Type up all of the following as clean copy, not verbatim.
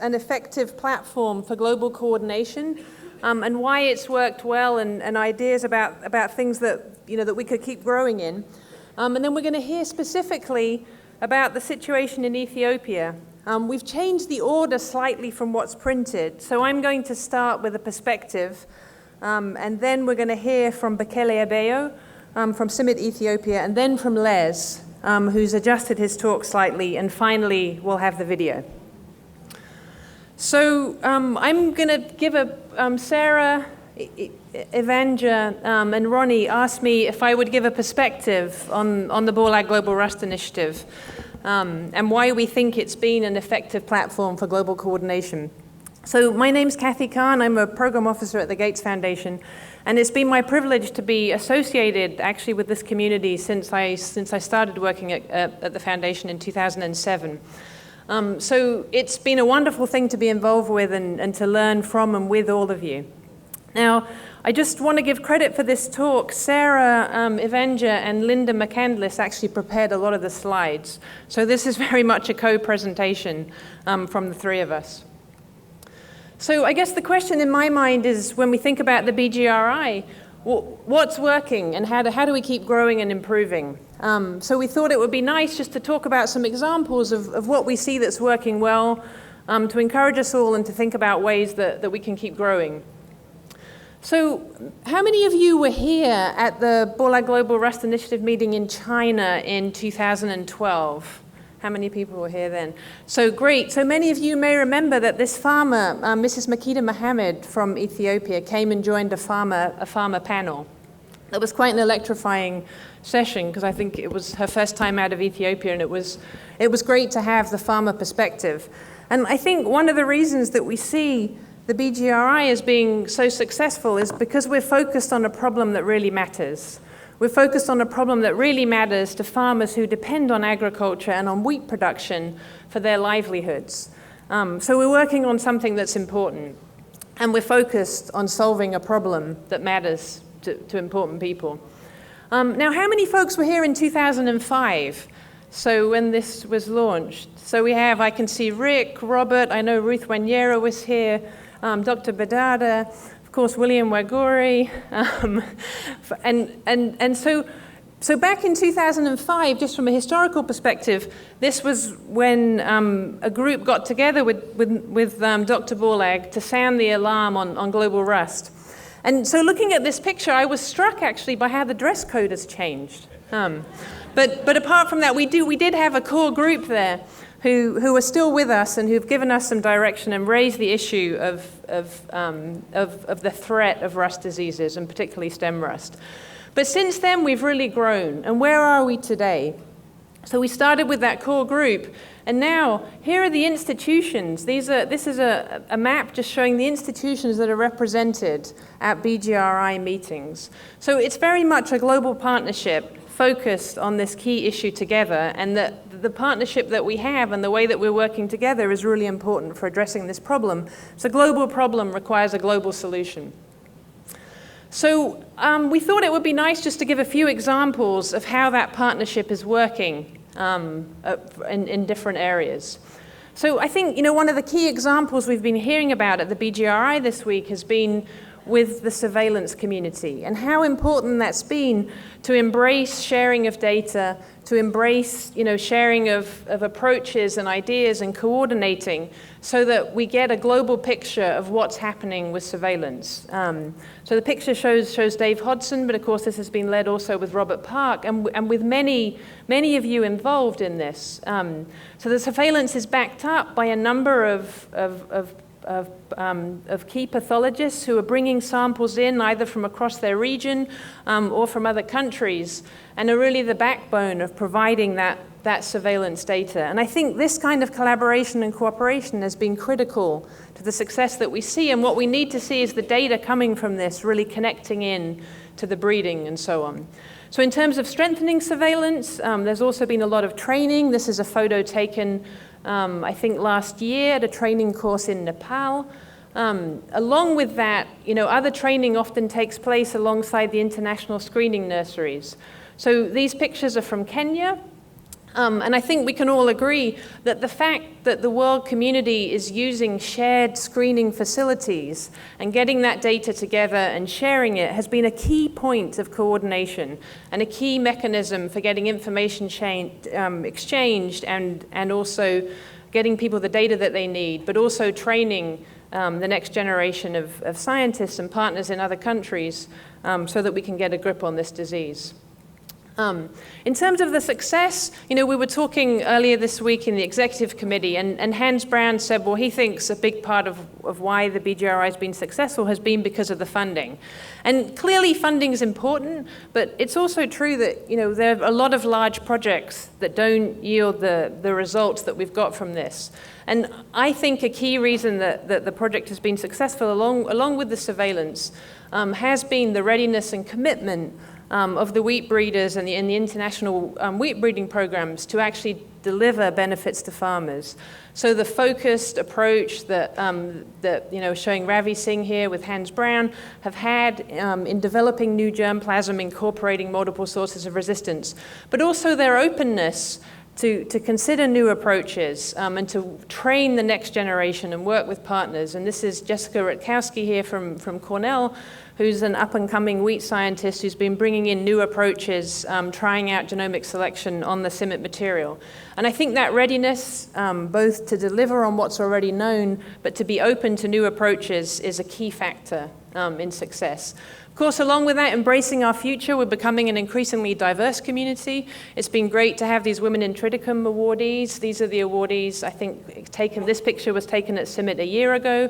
an effective platform for global coordination, and why it's worked well, and ideas about things that that we could keep growing in. And then we're going to hear specifically about the situation in Ethiopia. We've changed the order slightly from what's printed, so I'm going to start with a perspective, and then we're going to hear from Bekele Abeyo from CIMMYT Ethiopia, and then from Les, who's adjusted his talk slightly, and finally we'll have the video. So I'm going to give Sarah, Evanja, and Ronnie asked me if I would give a perspective on the BORLAG Global Rust Initiative, and why we think it's been an effective platform for global coordination. So my name's Kahn. I'm a program officer at the Gates Foundation, and it's been my privilege to be associated actually with this community since I started working at the foundation in 2007. So it's been a wonderful thing to be involved with and to learn from and with all of you. Now, I just want to give credit for this talk. Sarah, Evanja, and Linda McCandless actually prepared a lot of the slides. So this is very much a co-presentation from the three of us. So I guess the question in my mind is, when we think about the BGRI, what's working and how do we keep growing and improving? So we thought it would be nice just to talk about some examples of what we see that's working well, to encourage us all and to think about ways that we can keep growing. So how many of you were here at the BORLAG Global Rust Initiative meeting in China in 2012? How many people were here then? So great. So many of you may remember that this farmer, Mrs. Makeda Mohammed from Ethiopia, came and joined a farmer panel. It was quite an electrifying session because I think it was her first time out of Ethiopia, and it was great to have the farmer perspective. And I think one of the reasons that we see the BGRI as being so successful is because we're focused on a problem that really matters. We're focused on a problem that really matters to farmers who depend on agriculture and on wheat production for their livelihoods. So we're working on something that's important, and we're focused on solving a problem that matters to important people. Now, how many folks were here in 2005? So when this was launched? So we have, I can see Rick, Robert, I know Ruth Wanyera was here, Dr. Badada, of course William Waguri, and so back in 2005, just from a historical perspective, this was when a group got together with Dr. Borlag to sound the alarm on global rust. And so looking at this picture, I was struck actually by how the dress code has changed. But apart from that, we did have a core group there who are still with us and who've given us some direction and raised the issue of the threat of rust diseases, and particularly stem rust. But since then, we've really grown. And where are we today? So we started with that core group, and now here are the institutions. This is a map just showing the institutions that are represented at BGRI meetings. So it's very much a global partnership focused on this key issue together, and that the partnership that we have and the way that we're working together is really important for addressing this problem. So a global problem requires a global solution. So we thought it would be nice just to give a few examples of how that partnership is working in different areas. So I think one of the key examples we've been hearing about at the BGRI this week has been with the surveillance community, and how important that's been to embrace sharing of data, to embrace sharing of approaches and ideas and coordinating, so that we get a global picture of what's happening with surveillance. So the picture shows Dave Hodson, but of course this has been led also with Robert Park and with many of you involved in this. So the surveillance is backed up by a number of key pathologists who are bringing samples in either from across their region or from other countries, and are really the backbone of providing that surveillance data. And I think this kind of collaboration and cooperation has been critical to the success that we see, and what we need to see is the data coming from this really connecting in to the breeding and so on. So in terms of strengthening surveillance, there's also been a lot of training. This is a photo taken I think last year at a training course in Nepal. Along with that, other training often takes place alongside the international screening nurseries. So these pictures are from Kenya. And I think we can all agree that the fact that the world community is using shared screening facilities and getting that data together and sharing it has been a key point of coordination and a key mechanism for getting information exchanged and also getting people the data that they need, but also training the next generation of scientists and partners in other countries so that we can get a grip on this disease. In terms of the success, we were talking earlier this week in the executive committee, and Hans Brown said, well, he thinks a big part of why the BGRI has been successful has been because of the funding. And clearly funding is important, but it's also true that, there are a lot of large projects that don't yield the results that we've got from this. And I think a key reason that the project has been successful, along with the surveillance, has been the readiness and commitment of the wheat breeders and the international wheat breeding programs to actually deliver benefits to farmers. So the focused approach that showing Ravi Singh here with Hans Brown have had in developing new germplasm, incorporating multiple sources of resistance, but also their openness to consider new approaches and to train the next generation and work with partners. And this is Jessica Rutkowski here from Cornell, who's an up-and-coming wheat scientist who's been bringing in new approaches, trying out genomic selection on the CIMMYT material. And I think that readiness, both to deliver on what's already known, but to be open to new approaches is a key factor in success. Of course, along with that, embracing our future, we're becoming an increasingly diverse community. It's been great to have these Women in Triticum awardees. These are the awardees, I think, this picture was taken at CIMMYT a year ago,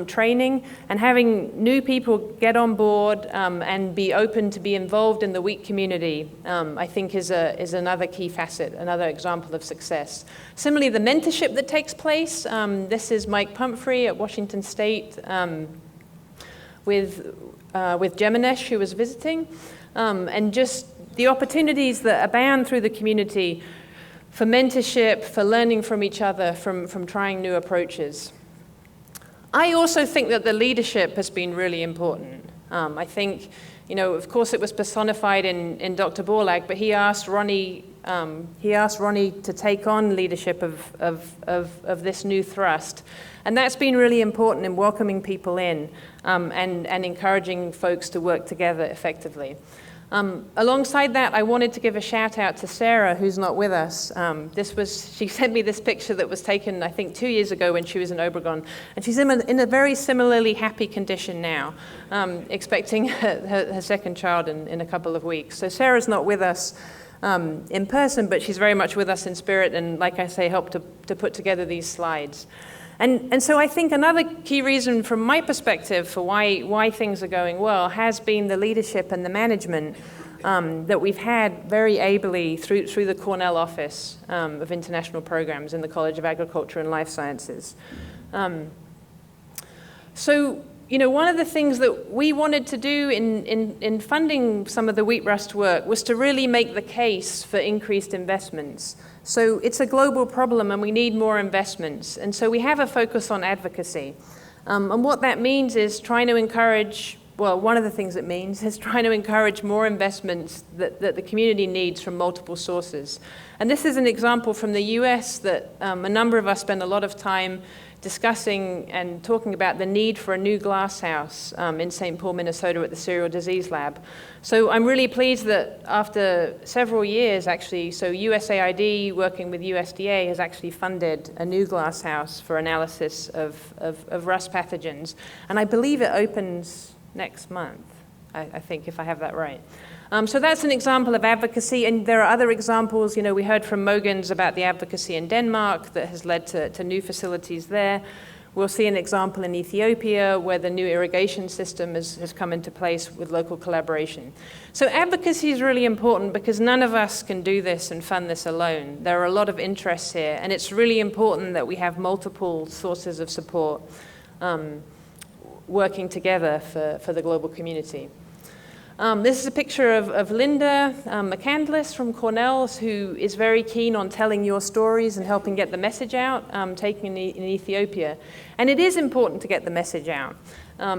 training, and having new people get on board and be open to be involved in the wheat community, I think is another key facet, another example of success. Similarly, the mentorship that takes place, this is Mike Pumphrey at Washington State with Geminesh, who was visiting, and just the opportunities that abound through the community for mentorship, for learning from each other, from trying new approaches. I also think that the leadership has been really important. I think, of course it was personified in Dr. Borlag, but he asked Ronnie to take on leadership of this new thrust. And that's been really important in welcoming people in and encouraging folks to work together effectively. Alongside that, I wanted to give a shout out to Sarah, who's not with us. She sent me this picture that was taken, I think, 2 years ago when she was in Obregon. And she's in a very similarly happy condition now, expecting her second child in a couple of weeks. So Sarah's not with us in person, but she's very much with us in spirit and, like I say, helped to put together these slides. And so I think another key reason from my perspective for why things are going well has been the leadership and the management that we've had very ably through the Cornell Office of International Programs in the College of Agriculture and Life Sciences. So, one of the things that we wanted to do in funding some of the wheat rust work was to really make the case for increased investments. So it's a global problem and we need more investments. And so we have a focus on advocacy. And what that means is trying to encourage, one of the things it means is trying to encourage more investments that the community needs from multiple sources. And this is an example from the US that a number of us spend a lot of time discussing and talking about the need for a new glasshouse in St. Paul, Minnesota at the Cereal Disease Lab. So I'm really pleased that after several years, actually, so USAID working with USDA has actually funded a new glasshouse for analysis of rust pathogens. And I believe it opens next month, I think, if I have that right. So that's an example of advocacy, and there are other examples. We heard from Mogens about the advocacy in Denmark that has led to new facilities there. We'll see an example in Ethiopia where the new irrigation system has come into place with local collaboration. So advocacy is really important because none of us can do this and fund this alone. There are a lot of interests here, and it's really important that we have multiple sources of support working together for the global community. This is a picture of Linda McCandless from Cornell, who is very keen on telling your stories and helping get the message out, taking in Ethiopia. And it is important to get the message out.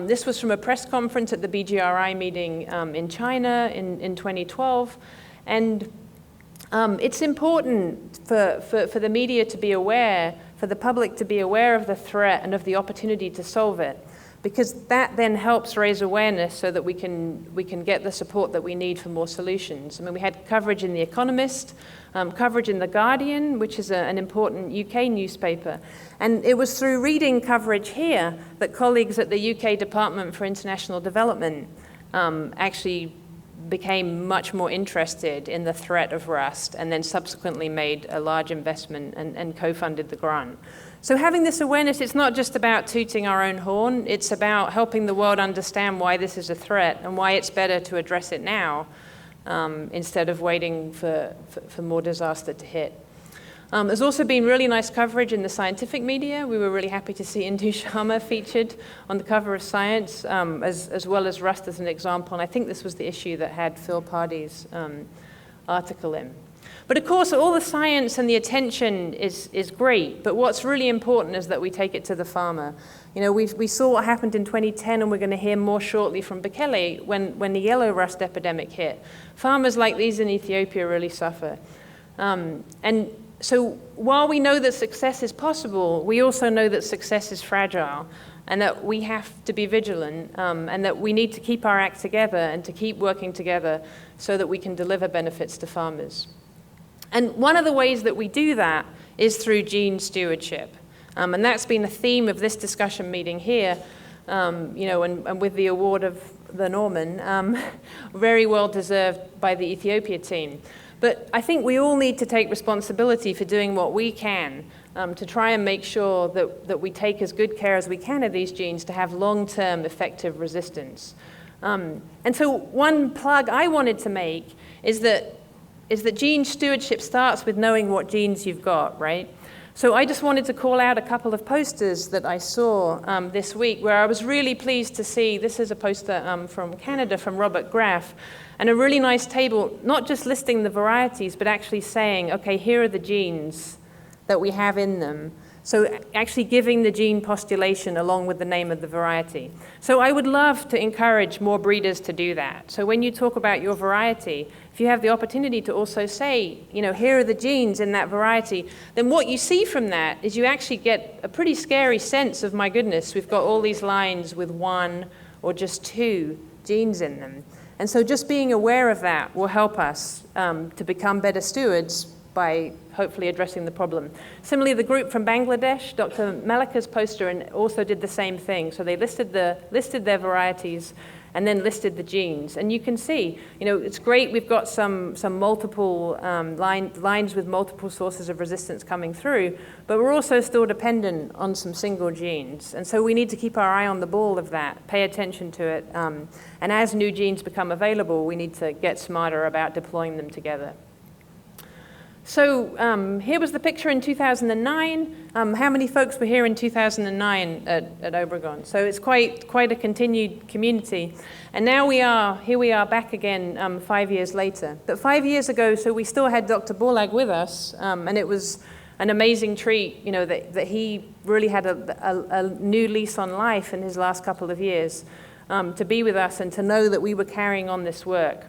This was from a press conference at the BGRI meeting in China in 2012. And It's important for the media to be aware, for the public to be aware of the threat and of the opportunity to solve it, because that then helps raise awareness so that we can get the support that we need for more solutions. I mean, we had coverage in The Economist, coverage in The Guardian, which is an important UK newspaper. And it was through reading coverage here that colleagues at the UK Department for International Development actually became much more interested in the threat of rust, and then subsequently made a large investment and co-funded the grant. So having this awareness, it's not just about tooting our own horn, it's about helping the world understand why this is a threat and why it's better to address it now instead of waiting for more disaster to hit. There's also been really nice coverage in the scientific media. We were really happy to see Indu Sharma featured on the cover of Science, as well as rust as an example. And I think this was the issue that had Phil Pardy's article in. But of course, all the science and the attention is great, but what's really important is that we take it to the farmer. You know, we saw what happened in 2010, and we're going to hear more shortly from Bekele when the yellow rust epidemic hit. Farmers like these in Ethiopia really suffer. And so while we know that success is possible, we also know that success is fragile, and that we have to be vigilant, and that we need to keep our act together and to keep working together so that we can deliver benefits to farmers. And one of the ways that we do that is through gene stewardship. And that's been a theme of this discussion meeting here, you know, and with the award of the Norman, very well deserved by the Ethiopia team. But I think we all need to take responsibility for doing what we can to try and make sure that we take as good care as we can of these genes to have long-term effective resistance. And so one plug I wanted to make is that gene stewardship starts with knowing what genes you've got, right? So I just wanted to call out a couple of posters that I saw this week where I was really pleased to see. This is a poster from Canada, from Robert Graff, and a really nice table, not just listing the varieties, but actually saying, okay, here are the genes that we have in them. So actually giving the gene postulation along with the name of the variety. So I would love to encourage more breeders to do that. So when you talk about your variety, if you have the opportunity to also say, you know, here are the genes in that variety, then what you see from that is you actually get a pretty scary sense of, my goodness, we've got all these lines with one or just two genes in them. And so just being aware of that will help us to become better stewards by hopefully addressing the problem. Similarly, the group from Bangladesh, Dr. Malika's poster, and also did the same thing. So they listed their varieties and then listed the genes. And you can see, you know, it's great we've got some multiple lines with multiple sources of resistance coming through, but we're also still dependent on some single genes. And so we need to keep our eye on the ball of that, pay attention to it, and as new genes become available, we need to get smarter about deploying them together. So here was the picture in 2009. How many folks were here in 2009 at Obregon? So it's quite a continued community. And now here we are back again 5 years later. But 5 years ago, so we still had Dr. Borlag with us, and it was an amazing treat, you know, that he really had a new lease on life in his last couple of years to be with us and to know that we were carrying on this work.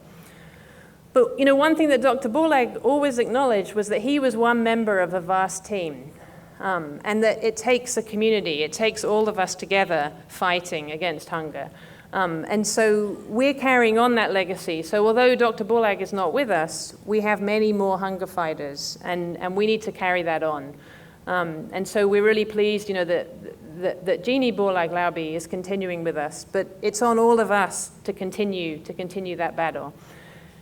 But, you know, one thing that Dr. Borlag always acknowledged was that he was one member of a vast team, and that it takes a community, it takes all of us together fighting against hunger. And so we're carrying on that legacy. So although Dr. Borlag is not with us, we have many more hunger fighters, and we need to carry that on. And so we're really pleased, you know, that Jeannie Borlag-Lauby is continuing with us, but it's on all of us to continue that battle.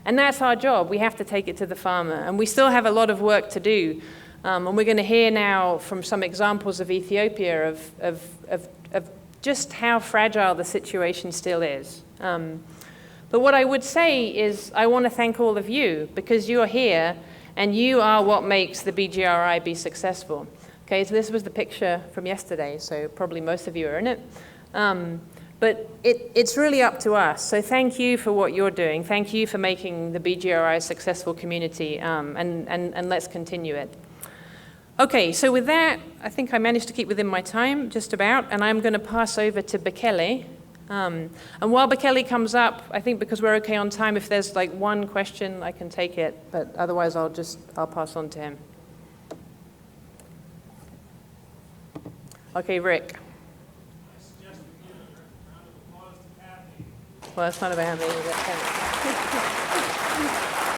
And that's our job. We have to take it to the farmer. And we still have a lot of work to do. And we're going to hear now from some examples of Ethiopia of just how fragile the situation still is. But what I would say is I want to thank all of you, because you're here and you are what makes the BGRI be successful. Okay, so this was the picture from yesterday, so probably most of you are in it. But it's really up to us. So thank you for what you're doing. Thank you for making the BGRI a successful community, and let's continue it. Okay, so with that, I think I managed to keep within my time, just about, and I'm going to pass over to Bekele, And while Bekele comes up, I think because we're okay on time, if there's like one question, I can take it, but otherwise I'll pass on to him. Okay, Rick. I suggest we give a round of applause to Kathy. Well, that's not about me.